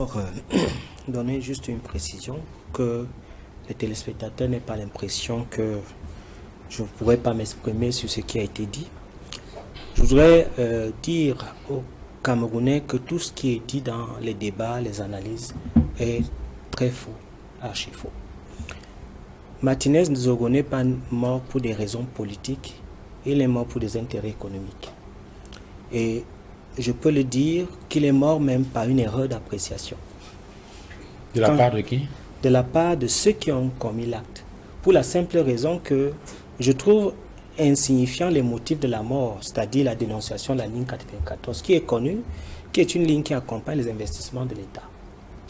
Pour donner juste une précision, que les téléspectateurs n'aient pas l'impression que je ne pourrais pas m'exprimer sur ce qui a été dit. Je voudrais dire aux Camerounais que tout ce qui est dit dans les débats, les analyses, est très faux, archi faux. Martinez Nzogo n'est pas mort pour des raisons politiques, il est mort pour des intérêts économiques. Et je peux le dire qu'il est mort même par une erreur d'appréciation. De la part de qui? De la part de ceux qui ont commis l'acte. Pour la simple raison que je trouve insignifiant les motifs de la mort, c'est-à-dire la dénonciation de la ligne 94, qui est connue, qui est une ligne qui accompagne les investissements de l'État.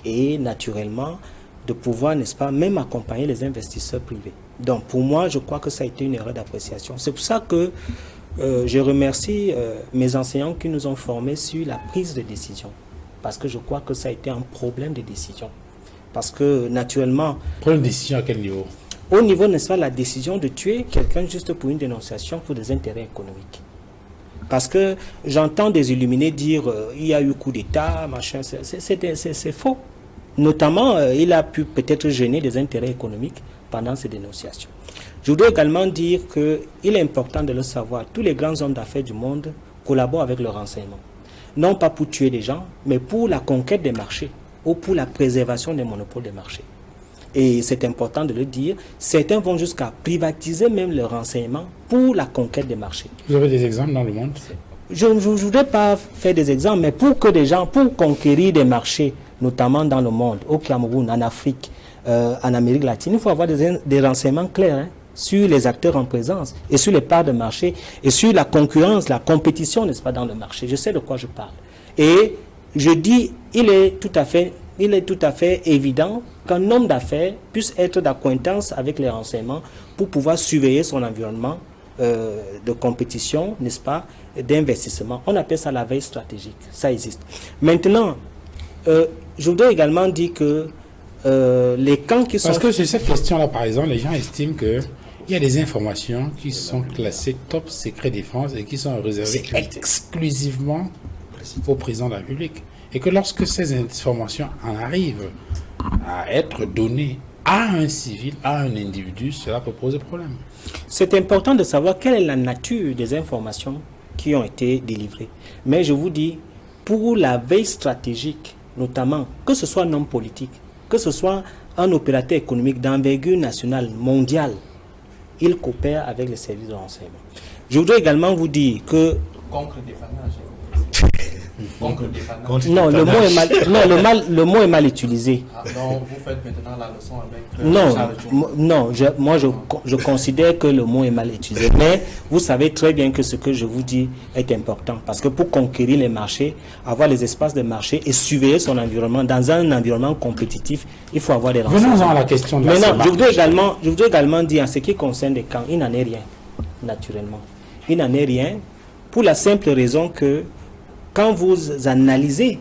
Et naturellement, de pouvoir, n'est-ce pas, même accompagner les investisseurs privés. Donc pour moi, je crois que ça a été une erreur d'appréciation. C'est pour ça que je remercie mes enseignants qui nous ont formés sur la prise de décision. Parce que je crois que ça a été un problème de décision. Parce que naturellement... Problème de décision à quel niveau? Au niveau, n'est-ce pas, la décision de tuer quelqu'un juste pour une dénonciation pour des intérêts économiques. Parce que j'entends des illuminés dire il y a eu coup d'État, machin, c'est faux. Notamment, il a pu peut-être gêner des intérêts économiques pendant ces dénonciations. Je voudrais également dire qu'il est important de le savoir. Tous les grands hommes d'affaires du monde collaborent avec le renseignement. Non pas pour tuer des gens, mais pour la conquête des marchés ou pour la préservation des monopoles des marchés. Et c'est important de le dire. Certains vont jusqu'à privatiser même le renseignement pour la conquête des marchés. Vous avez des exemples dans le monde? Je ne voudrais pas faire des exemples, mais pour que des gens, pour conquérir des marchés, notamment dans le monde, au Cameroun, en Afrique, en Amérique latine, il faut avoir des renseignements clairs, hein, sur les acteurs en présence et sur les parts de marché et sur la concurrence, la compétition, n'est-ce pas, dans le marché. Je sais de quoi je parle. Et je dis, il est tout à fait évident qu'un homme d'affaires puisse être d'acquaintance avec les renseignements pour pouvoir surveiller son environnement de compétition, n'est-ce pas, d'investissement. On appelle ça la veille stratégique. Ça existe. Maintenant, je voudrais également dire que les camps qui sont... Parce que sur cette question-là, par exemple, les gens estiment qu'il y a des informations qui sont classées top secret défense et qui sont réservées exclusivement au président de la République. Et que lorsque ces informations en arrivent à être données à un civil, à un individu, cela peut poser problème. C'est important de savoir quelle est la nature des informations qui ont été délivrées. Mais je vous dis, pour la veille stratégique, notamment, que ce soit un homme politique, que ce soit un opérateur économique d'envergure nationale, mondiale, il coopère avec les services de renseignement. Je voudrais également vous dire que... Contre-dépannage. Non, le mot est mal utilisé. Ah, non, vous faites maintenant la leçon avec... Non, je considère que le mot est mal utilisé. Mais vous savez très bien que ce que je vous dis est important. Parce que pour conquérir les marchés, avoir les espaces de marché et surveiller son environnement, dans un environnement compétitif, il faut avoir des renseignements. Venons-en à la question de la Maintenant, je voudrais également dire en ce qui concerne les camps, il n'en est rien, naturellement. Il n'en est rien pour la simple raison que quand vous analysez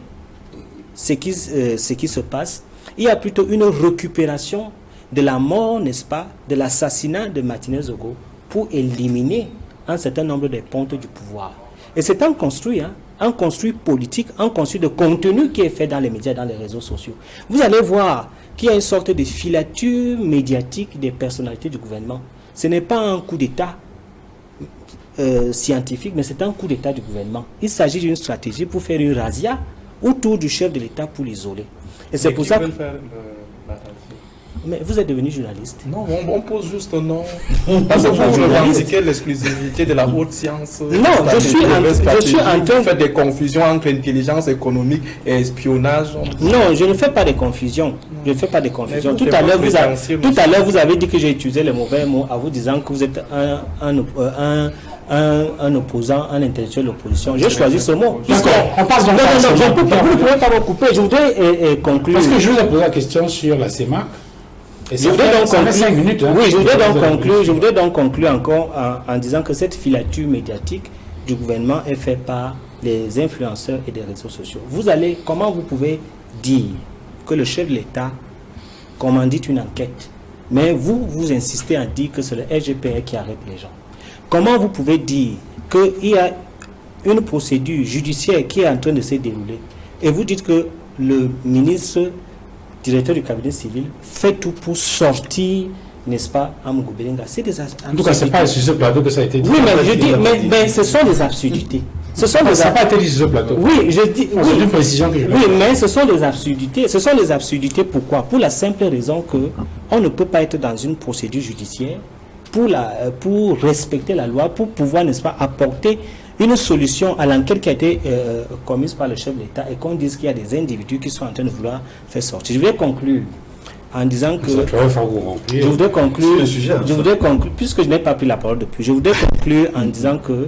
ce qui se passe, il y a plutôt une récupération de la mort, n'est-ce pas, de l'assassinat de Martinez Nzogo pour éliminer un certain nombre de pontes du pouvoir. Et c'est un construit, hein, un construit politique, un construit de contenu qui est fait dans les médias, dans les réseaux sociaux. Vous allez voir qu'il y a une sorte de filature médiatique des personnalités du gouvernement. Ce n'est pas un coup d'État scientifique, mais c'est un coup d'État du gouvernement. Il s'agit d'une stratégie pour faire une razzia autour du chef de l'État pour l'isoler. Et c'est pour ça que... Mais vous êtes devenu journaliste. Non, on pose juste un nom. Parce que vous revendiquez l'exclusivité de la haute science. Non, je suis en train de faire des confusions entre intelligence économique et espionnage. Non, je ne fais pas de confusion. Je ne fais pas de confusion. Tout à l'heure, vous avez dit que j'ai utilisé le mauvais mot en vous disant que vous êtes un opposant, un intellectuel de l'opposition. J'ai choisi ce mot. On passe donc vous ne pouvez pas me couper. Je voudrais conclure. Parce que je vous ai posé la question sur la CEMAC. Je voudrais donc conclure encore en disant que cette filature médiatique du gouvernement est faite par les influenceurs et des réseaux sociaux. Comment vous pouvez dire que le chef de l'État commandite une enquête, mais vous insistez à dire que c'est le SGPR qui arrête les gens? Comment vous pouvez dire qu'il y a une procédure judiciaire qui est en train de se dérouler et vous dites que le ministre, directeur du cabinet civil, fait tout pour sortir, n'est-ce pas, Amougou Belenga. C'est des absurdités. En tout cas, ce n'est pas sur ce plateau que ça a été dit. Oui, mais je dis, mais ce sont des absurdités. Ce sont des ça n'a pas été dit sur ce plateau. Oui, je dis. C'est une précision que je Oui, mais ce sont des absurdités. Ce sont des absurdités pourquoi? Pour la simple raison que on ne peut pas être dans une procédure judiciaire pour respecter la loi, pour pouvoir, n'est-ce pas, apporter une solution à l'enquête qui a été commise par le chef de l'État et qu'on dise qu'il y a des individus qui sont en train de vouloir faire sortir. Je vais conclure en disant que... Je voudrais conclure, puisque je n'ai pas pris la parole depuis, je voudrais conclure en disant que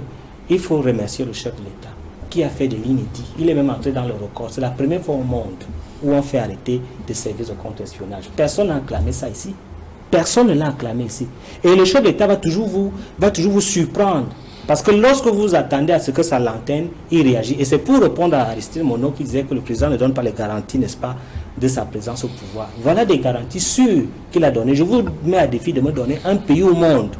il faut remercier le chef de l'État qui a fait de l'inédit. Il est même entré dans le record. C'est la première fois au monde où on fait arrêter des services de contre-espionnage. Personne n'a acclamé ça ici. Personne ne l'a acclamé ici. Et le chef de l'État va toujours vous surprendre. Parce que lorsque vous attendez à ce que ça l'antenne, il réagit. Et c'est pour répondre à Aristide Monod qui disait que le président ne donne pas les garanties, n'est-ce pas, de sa présence au pouvoir. Voilà des garanties sûres qu'il a données. Je vous mets à défi de me donner un pays au monde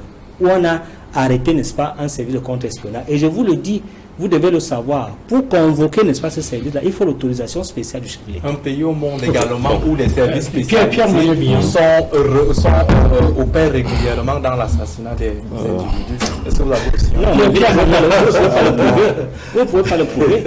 où on a arrêté, n'est-ce pas, un service de contre-espionnage. Et je vous le dis, vous devez le savoir. Pour convoquer, n'est-ce pas, ce service-là, il faut l'autorisation spéciale du chef de l'État. Un pays au monde également où les services spéciaux opèrent régulièrement dans l'assassinat des individus. Est-ce que vous avez aussi... Non, mais vous ne pouvez pas le prouver. Vous ne pouvez pas le prouver.